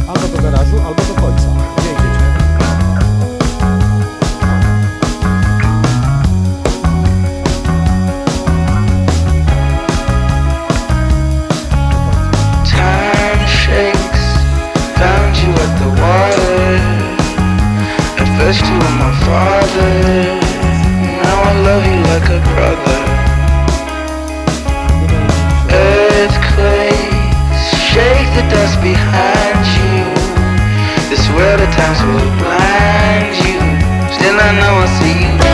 Albo do garażu, albo do końca. Gdzie idziecie? Time shakes, found you at the water. At first you were my father, now I love you like a brother. Earthquakes, shake the dust behind you. This world at times will blind you. Still I know I see you.